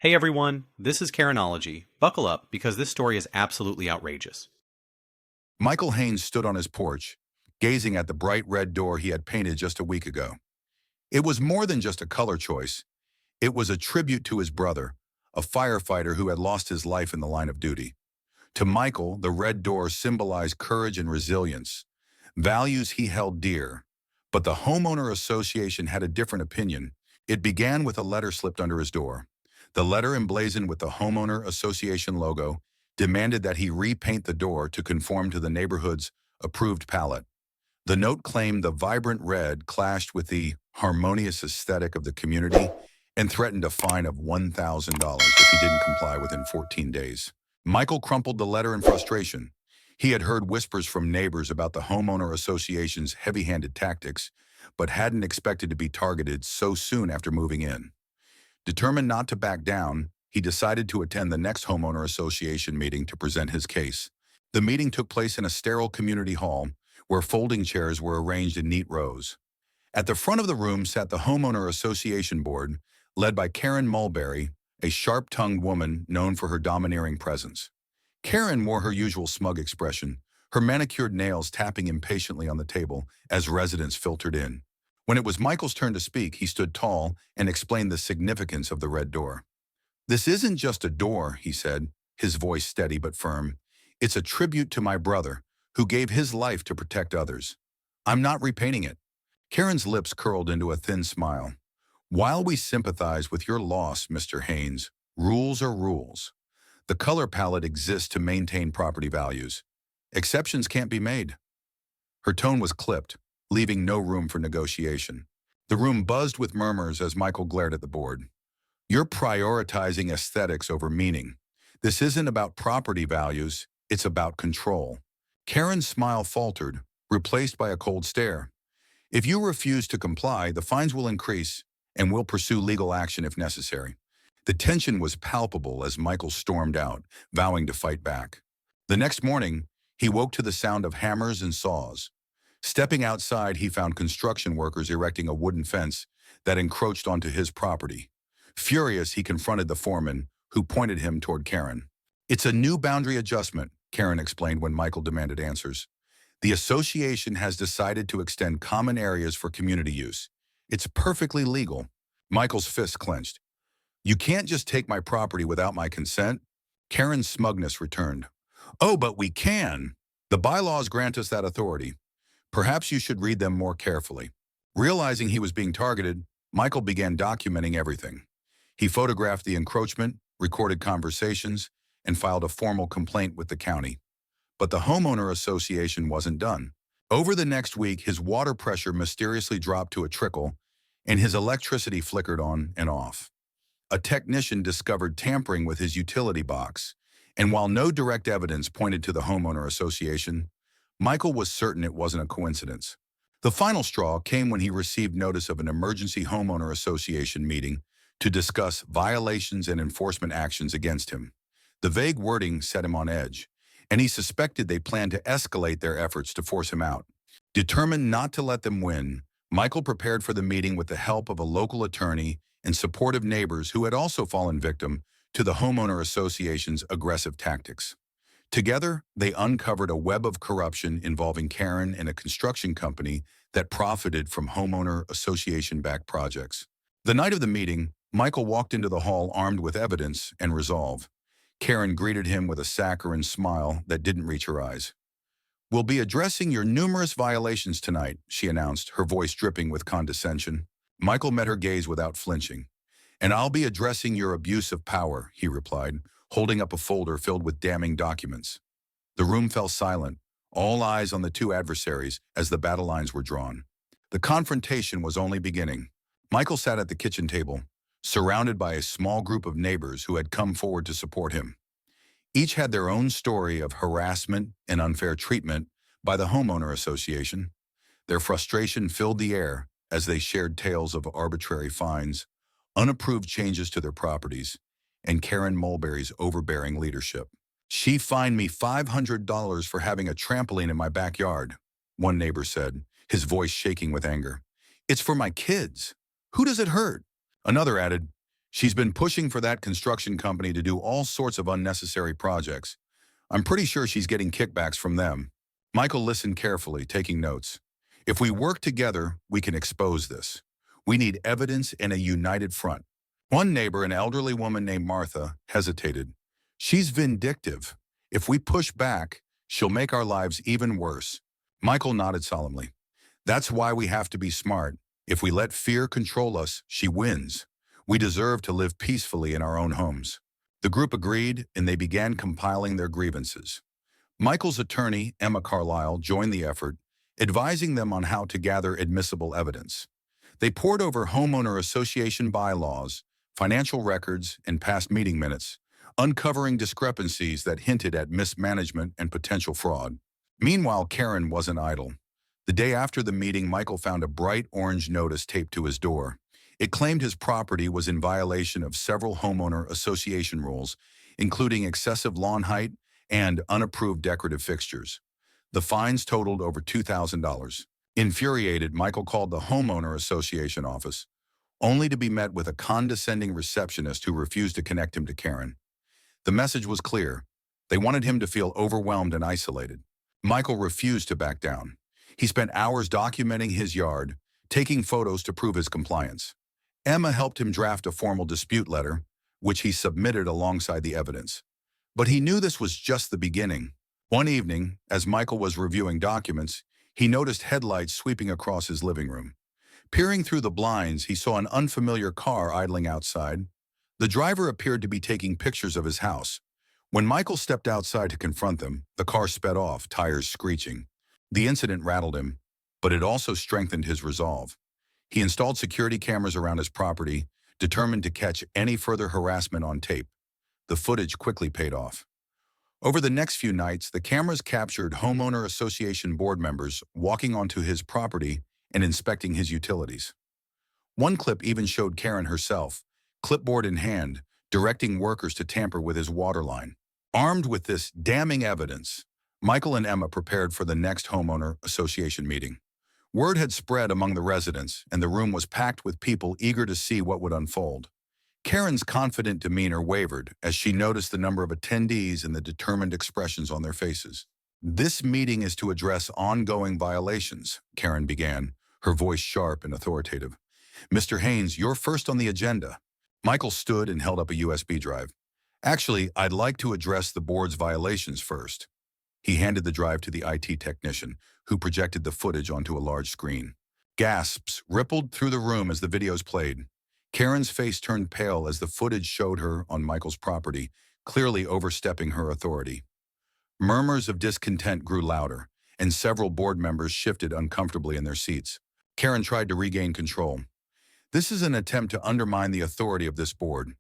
Hey everyone, this is Karenology. Buckle up because this story is absolutely outrageous. Michael Haynes stood on his porch, gazing at the bright red door he had painted just a week ago. It was more than just a color choice. It was a tribute to his brother, a firefighter who had lost his life in the line of duty. To Michael, the red door symbolized courage and resilience, values he held dear. But the homeowner association had a different opinion. It began with a letter slipped under his door. The letter, emblazoned with the homeowner association logo, demanded that he repaint the door to conform to the neighborhood's approved palette. The note claimed the vibrant red clashed with the harmonious aesthetic of the community and threatened a fine of $1,000 if he didn't comply within 14 days. Michael crumpled the letter in frustration. He had heard whispers from neighbors about the homeowner association's heavy-handed tactics, but hadn't expected to be targeted so soon after moving in. Determined not to back down, he decided to attend the next homeowner association meeting to present his case. The meeting took place in a sterile community hall where folding chairs were arranged in neat rows. At the front of the room sat the homeowner association board, led by Karen Mulberry, a sharp-tongued woman known for her domineering presence. Karen wore her usual smug expression, her manicured nails tapping impatiently on the table as residents filtered in. When it was Michael's turn to speak, he stood tall and explained the significance of the red door. "This isn't just a door," he said, his voice steady but firm. "It's a tribute to my brother, who gave his life to protect others. I'm not repainting it." Karen's lips curled into a thin smile. "While we sympathize with your loss, Mr. Haynes, rules are rules. The color palette exists to maintain property values. Exceptions can't be made." Her tone was clipped, leaving no room for negotiation. The room buzzed with murmurs as Michael glared at the board. "You're prioritizing aesthetics over meaning. This isn't about property values, it's about control." Karen's smile faltered, replaced by a cold stare. "If you refuse to comply, the fines will increase, and we'll pursue legal action if necessary." The tension was palpable as Michael stormed out, vowing to fight back. The next morning, he woke to the sound of hammers and saws. Stepping outside, he found construction workers erecting a wooden fence that encroached onto his property. Furious, he confronted the foreman, who pointed him toward Karen. "It's a new boundary adjustment," Karen explained when Michael demanded answers. "The association has decided to extend common areas for community use. It's perfectly legal." Michael's fists clenched. "You can't just take my property without my consent." Karen's smugness returned. "Oh, but we can. The bylaws grant us that authority. Perhaps you should read them more carefully." Realizing he was being targeted, Michael began documenting everything. He photographed the encroachment, recorded conversations, and filed a formal complaint with the county. But the homeowner association wasn't done. Over the next week, his water pressure mysteriously dropped to a trickle, and his electricity flickered on and off. A technician discovered tampering with his utility box, and while no direct evidence pointed to the homeowner association, Michael was certain it wasn't a coincidence. The final straw came when he received notice of an emergency homeowner association meeting to discuss violations and enforcement actions against him. The vague wording set him on edge, and he suspected they planned to escalate their efforts to force him out. Determined not to let them win, Michael prepared for the meeting with the help of a local attorney and supportive neighbors who had also fallen victim to the homeowner association's aggressive tactics. Together, they uncovered a web of corruption involving Karen and a construction company that profited from homeowner association-backed projects. The night of the meeting, Michael walked into the hall armed with evidence and resolve. Karen greeted him with a saccharine smile that didn't reach her eyes. "We'll be addressing your numerous violations tonight," she announced, her voice dripping with condescension. Michael met her gaze without flinching. "And I'll be addressing your abuse of power," he replied, holding up a folder filled with damning documents. The room fell silent, all eyes on the two adversaries as the battle lines were drawn. The confrontation was only beginning. Michael sat at the kitchen table, surrounded by a small group of neighbors who had come forward to support him. Each had their own story of harassment and unfair treatment by the homeowner association. Their frustration filled the air as they shared tales of arbitrary fines, unapproved changes to their properties, and Karen Mulberry's overbearing leadership. "She fined me $500 for having a trampoline in my backyard," one neighbor said, his voice shaking with anger. "It's for my kids. Who does it hurt?" Another added, She's been pushing for that construction company to do all sorts of unnecessary projects. I'm pretty sure she's getting kickbacks from them. Michael listened carefully, taking notes. If we work together, we can expose this. We need evidence and a united front. One neighbor, an elderly woman named Martha, hesitated. She's vindictive. If we push back, she'll make our lives even worse. Michael nodded solemnly. That's why we have to be smart. If we let fear control us, she wins. We deserve to live peacefully in our own homes. The group agreed, and they began compiling their grievances. Michael's attorney, Emma Carlisle, joined the effort, advising them on how to gather admissible evidence. They pored over homeowner association bylaws, financial records, and past meeting minutes, uncovering discrepancies that hinted at mismanagement and potential fraud. Meanwhile, Karen wasn't idle. The day after the meeting, Michael found a bright orange notice taped to his door. It claimed his property was in violation of several homeowner association rules, including excessive lawn height and unapproved decorative fixtures. The fines totaled over $2,000. Infuriated, Michael called the homeowner association office, only to be met with a condescending receptionist who refused to connect him to Karen. The message was clear. They wanted him to feel overwhelmed and isolated. Michael refused to back down. He spent hours documenting his yard, taking photos to prove his compliance. Emma helped him draft a formal dispute letter, which he submitted alongside the evidence. But he knew this was just the beginning. One evening, as Michael was reviewing documents, he noticed headlights sweeping across his living room. Peering through the blinds, he saw an unfamiliar car idling outside. The driver appeared to be taking pictures of his house. When Michael stepped outside to confront them, the car sped off, tires screeching. The incident rattled him, but it also strengthened his resolve. He installed security cameras around his property, determined to catch any further harassment on tape. The footage quickly paid off. Over the next few nights, the cameras captured homeowner association board members walking onto his property and inspecting his utilities. One clip even showed Karen herself, clipboard in hand, directing workers to tamper with his water line. Armed with this damning evidence, Michael and Emma prepared for the next homeowner association meeting. Word had spread among the residents, and the room was packed with people eager to see what would unfold. Karen's confident demeanor wavered as she noticed the number of attendees and the determined expressions on their faces. "This meeting is to address ongoing violations," Karen began, her voice sharp and authoritative. "Mr. Haynes, you're first on the agenda." Michael stood and held up a USB drive. "Actually, I'd like to address the board's violations first." He handed the drive to the IT technician, who projected the footage onto a large screen. Gasps rippled through the room as the videos played. Karen's face turned pale as the footage showed her on Michael's property, clearly overstepping her authority. Murmurs of discontent grew louder, and several board members shifted uncomfortably in their seats. Karen tried to regain control. "This is an attempt to undermine the authority of this board.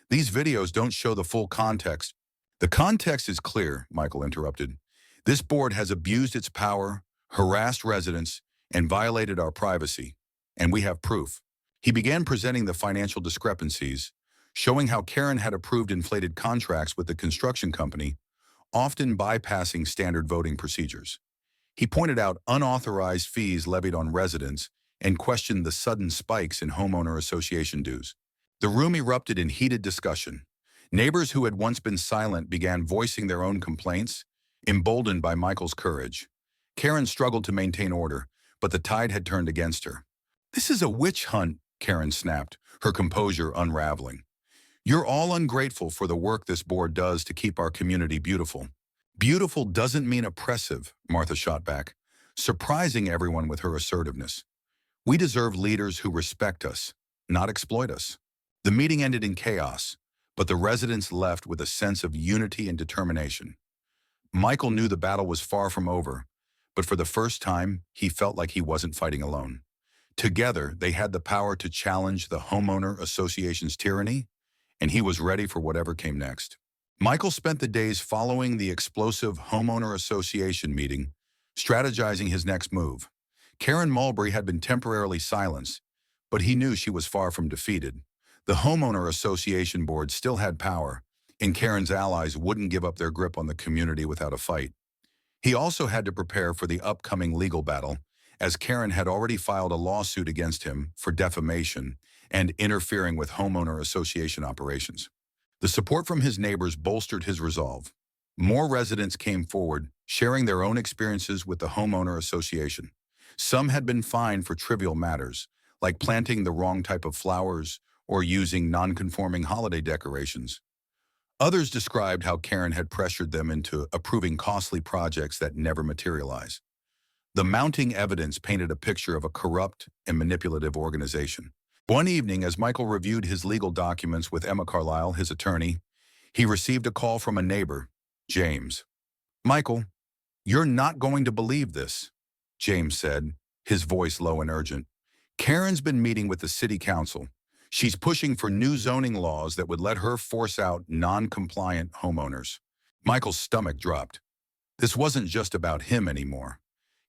These videos don't show the full context." "The context is clear," Michael interrupted. "This board has abused its power, harassed residents, and violated our privacy, and we have proof." He began presenting the financial discrepancies, showing how Karen had approved inflated contracts with the construction company, often bypassing standard voting procedures. He pointed out unauthorized fees levied on residents and questioned the sudden spikes in homeowner association dues. The room erupted in heated discussion. Neighbors who had once been silent began voicing their own complaints, emboldened by Michael's courage. Karen struggled to maintain order, but the tide had turned against her. "This is a witch hunt," Karen snapped, her composure unraveling. "You're all ungrateful for the work this board does to keep our community beautiful." "Beautiful doesn't mean oppressive," Martha shot back, surprising everyone with her assertiveness. "We deserve leaders who respect us, not exploit us." The meeting ended in chaos, but the residents left with a sense of unity and determination. Michael knew the battle was far from over, but for the first time, he felt like he wasn't fighting alone. Together, they had the power to challenge the homeowner association's tyranny, and he was ready for whatever came next. Michael spent the days following the explosive homeowner association meeting, strategizing his next move. Karen Mulberry had been temporarily silenced, but he knew she was far from defeated. The homeowner association board still had power, and Karen's allies wouldn't give up their grip on the community without a fight. He also had to prepare for the upcoming legal battle, as Karen had already filed a lawsuit against him for defamation and interfering with homeowner association operations. The support from his neighbors bolstered his resolve. More residents came forward, sharing their own experiences with the homeowner association. Some had been fined for trivial matters, like planting the wrong type of flowers or using non-conforming holiday decorations. Others described how Karen had pressured them into approving costly projects that never materialize. The mounting evidence painted a picture of a corrupt and manipulative organization. One evening, as Michael reviewed his legal documents with Emma Carlisle, his attorney, he received a call from a neighbor, James. "Michael, you're not going to believe this," James said, his voice low and urgent. "Karen's been meeting with the city council. She's pushing for new zoning laws that would let her force out non-compliant homeowners." Michael's stomach dropped. This wasn't just about him anymore.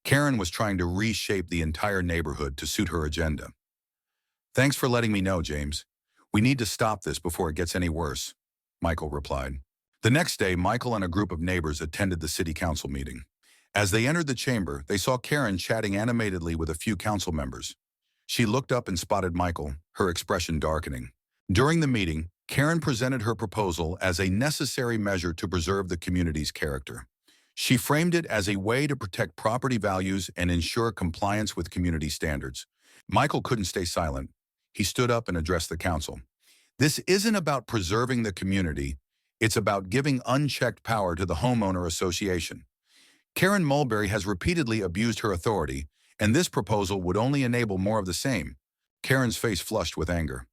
Karen was trying to reshape the entire neighborhood to suit her agenda. "Thanks for letting me know, James. We need to stop this before it gets any worse," Michael replied. The next day, Michael and a group of neighbors attended the city council meeting. As they entered the chamber, they saw Karen chatting animatedly with a few council members. She looked up and spotted Michael, her expression darkening. During the meeting, Karen presented her proposal as a necessary measure to preserve the community's character. She framed it as a way to protect property values and ensure compliance with community standards. Michael couldn't stay silent. He stood up and addressed the council. "This isn't about preserving the community. It's about giving unchecked power to the homeowner association. Karen Mulberry has repeatedly abused her authority, and this proposal would only enable more of the same." Karen's face flushed with anger.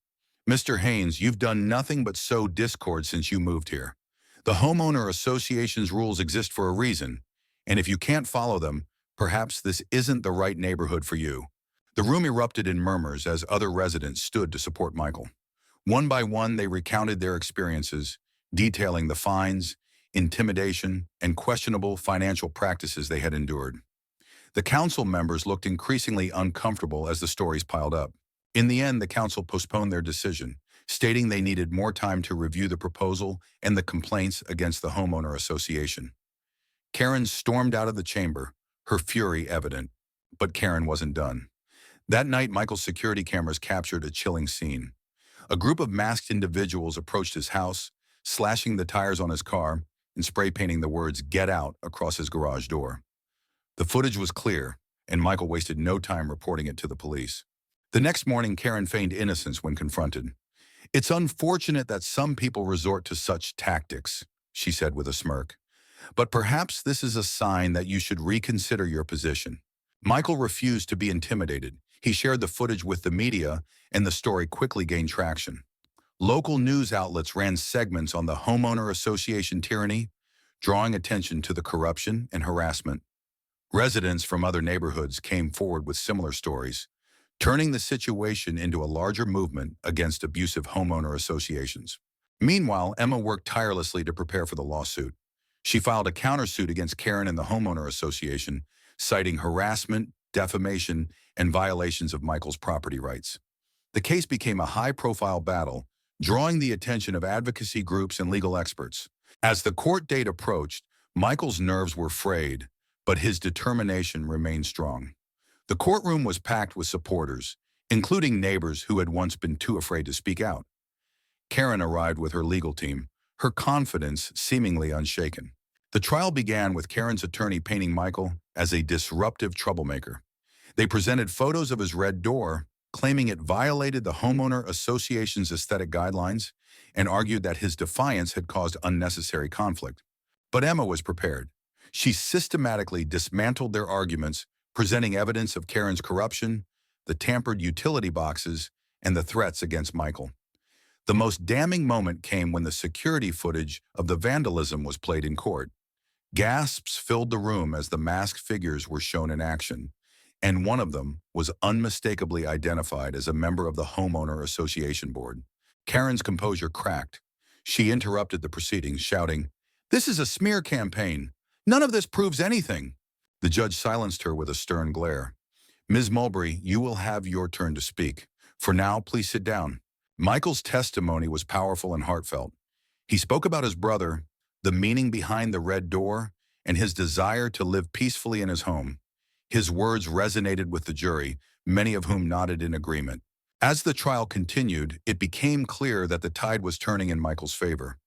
"Mr. Haynes, you've done nothing but sow discord since you moved here. The homeowner association's rules exist for a reason, and if you can't follow them, perhaps this isn't the right neighborhood for you." The room erupted in murmurs as other residents stood to support Michael. One by one, they recounted their experiences, detailing the fines, intimidation, and questionable financial practices they had endured. The council members looked increasingly uncomfortable as the stories piled up. In the end, the council postponed their decision, stating they needed more time to review the proposal and the complaints against the homeowner association. Karen stormed out of the chamber, her fury evident. But Karen wasn't done. That night, Michael's security cameras captured a chilling scene. A group of masked individuals approached his house, slashing the tires on his car and spray painting the words "Get Out" across his garage door. The footage was clear, and Michael wasted no time reporting it to the police. The next morning, Karen feigned innocence when confronted. "It's unfortunate that some people resort to such tactics," she said with a smirk. "But perhaps this is a sign that you should reconsider your position." Michael refused to be intimidated. He shared the footage with the media, and the story quickly gained traction. Local news outlets ran segments on the homeowner association tyranny, drawing attention to the corruption and harassment. Residents from other neighborhoods came forward with similar stories, turning the situation into a larger movement against abusive homeowner associations. Meanwhile, Emma worked tirelessly to prepare for the lawsuit. She filed a countersuit against Karen and the homeowner association, citing harassment, defamation, and violations of Michael's property rights. The case became a high-profile battle, drawing the attention of advocacy groups and legal experts. As the court date approached, Michael's nerves were frayed, but his determination remained strong. The courtroom was packed with supporters, including neighbors who had once been too afraid to speak out. Karen arrived with her legal team, her confidence seemingly unshaken. The trial began with Karen's attorney painting Michael as a disruptive troublemaker. They presented photos of his red door, claiming it violated the homeowner association's aesthetic guidelines, and argued that his defiance had caused unnecessary conflict. But Emma was prepared. She systematically dismantled their arguments, presenting evidence of Karen's corruption, the tampered utility boxes, and the threats against Michael. The most damning moment came when the security footage of the vandalism was played in court. Gasps filled the room as the masked figures were shown in action, and one of them was unmistakably identified as a member of the homeowner association board. Karen's composure cracked. She interrupted the proceedings, shouting, "This is a smear campaign. None of this proves anything." The judge silenced her with a stern glare. "Ms. Mulberry, you will have your turn to speak. For now, please sit down." Michael's testimony was powerful and heartfelt. He spoke about his brother, the meaning behind the red door, and his desire to live peacefully in his home. His words resonated with the jury, many of whom nodded in agreement. As the trial continued, it became clear that the tide was turning in Michael's favor.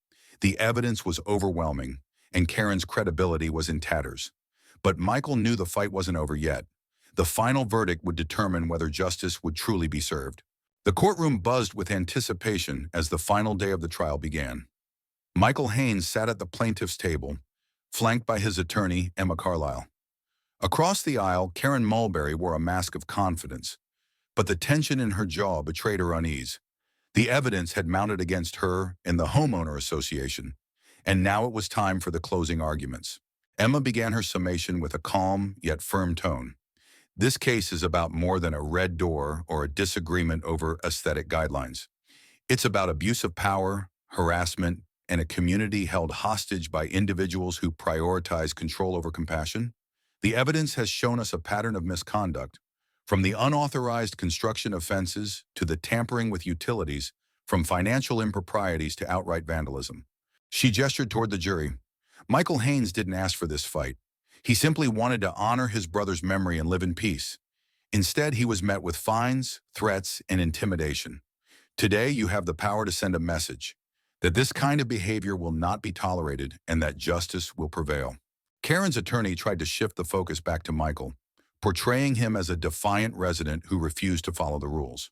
The evidence was overwhelming, and Karen's credibility was in tatters. But Michael knew the fight wasn't over yet. The final verdict would determine whether justice would truly be served. The courtroom buzzed with anticipation as the final day of the trial began. Michael Haynes sat at the plaintiff's table, flanked by his attorney, Emma Carlisle. Across the aisle, Karen Mulberry wore a mask of confidence, but the tension in her jaw betrayed her unease. The evidence had mounted against her and the homeowner association, and now it was time for the closing arguments. Emma began her summation with a calm yet firm tone. This case is about more than a red door or a disagreement over aesthetic guidelines. It's about abuse of power, harassment, and a community held hostage by individuals who prioritize control over compassion. The evidence has shown us a pattern of misconduct, from the unauthorized construction of fences to the tampering with utilities, from financial improprieties to outright vandalism. She gestured toward the jury. Michael Haynes didn't ask for this fight. He simply wanted to honor his brother's memory and live in peace. Instead, he was met with fines, threats, and intimidation. Today, you have the power to send a message that this kind of behavior will not be tolerated and that justice will prevail. Karen's attorney tried to shift the focus back to Michael, portraying him as a defiant resident who refused to follow the rules.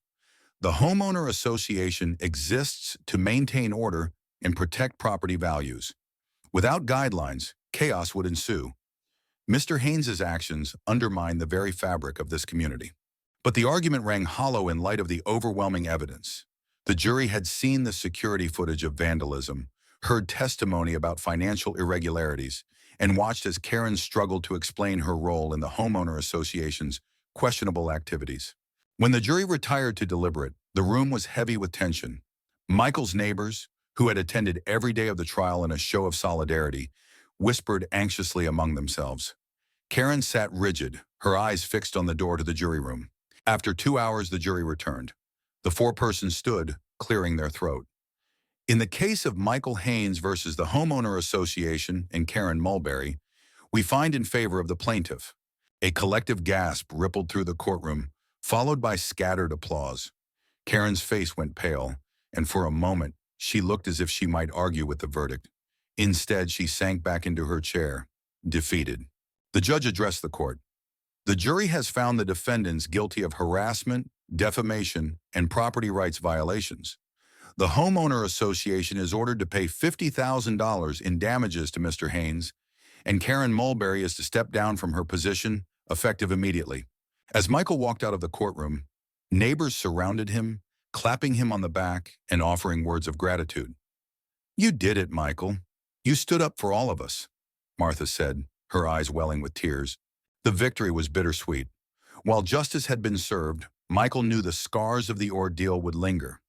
The homeowner association exists to maintain order and protect property values. Without guidelines, chaos would ensue. Mr. Haynes's actions undermine the very fabric of this community. But the argument rang hollow in light of the overwhelming evidence. The jury had seen the security footage of vandalism, heard testimony about financial irregularities, and watched as Karen struggled to explain her role in the homeowner association's questionable activities. When the jury retired to deliberate, the room was heavy with tension. Michael's neighbors, who had attended every day of the trial in a show of solidarity, whispered anxiously among themselves. Karen sat rigid, her eyes fixed on the door to the jury room. After 2 hours, the jury returned. The four persons stood, clearing their throat. In the case of Michael Haynes versus the Homeowner Association and Karen Mulberry, we find in favor of the plaintiff. A collective gasp rippled through the courtroom, followed by scattered applause. Karen's face went pale, and for a moment, she looked as if she might argue with the verdict. Instead, she sank back into her chair, defeated. The judge addressed the court. The jury has found the defendants guilty of harassment, defamation, and property rights violations. The Homeowner Association is ordered to pay $50,000 in damages to Mr. Haynes, and Karen Mulberry is to step down from her position, effective immediately. As Michael walked out of the courtroom, neighbors surrounded him, clapping him on the back and offering words of gratitude. "You did it, Michael. You stood up for all of us," Martha said, her eyes welling with tears. The victory was bittersweet. While justice had been served, Michael knew the scars of the ordeal would linger.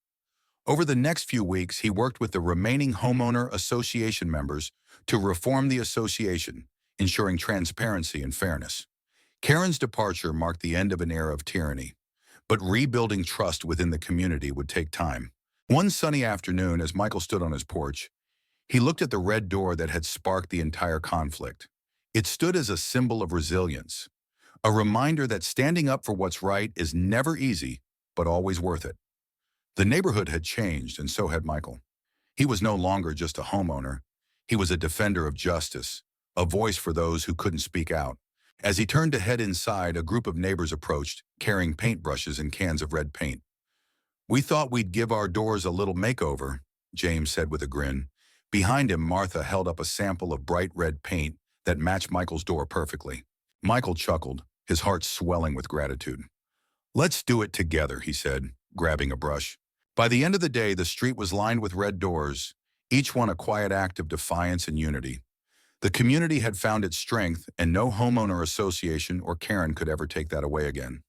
Over the next few weeks, he worked with the remaining Homeowner Association members to reform the association, ensuring transparency and fairness. Karen's departure marked the end of an era of tyranny, but rebuilding trust within the community would take time. One sunny afternoon, as Michael stood on his porch, he looked at the red door that had sparked the entire conflict. It stood as a symbol of resilience, a reminder that standing up for what's right is never easy, but always worth it. The neighborhood had changed, and so had Michael. He was no longer just a homeowner. He was a defender of justice, a voice for those who couldn't speak out. As he turned to head inside, a group of neighbors approached, carrying paintbrushes and cans of red paint. "We thought we'd give our doors a little makeover," James said with a grin. Behind him, Martha held up a sample of bright red paint that matched Michael's door perfectly. Michael chuckled, his heart swelling with gratitude. "Let's do it together," he said, grabbing a brush. By the end of the day, the street was lined with red doors, each one a quiet act of defiance and unity. The community had found its strength, and no homeowner association or Karen could ever take that away again.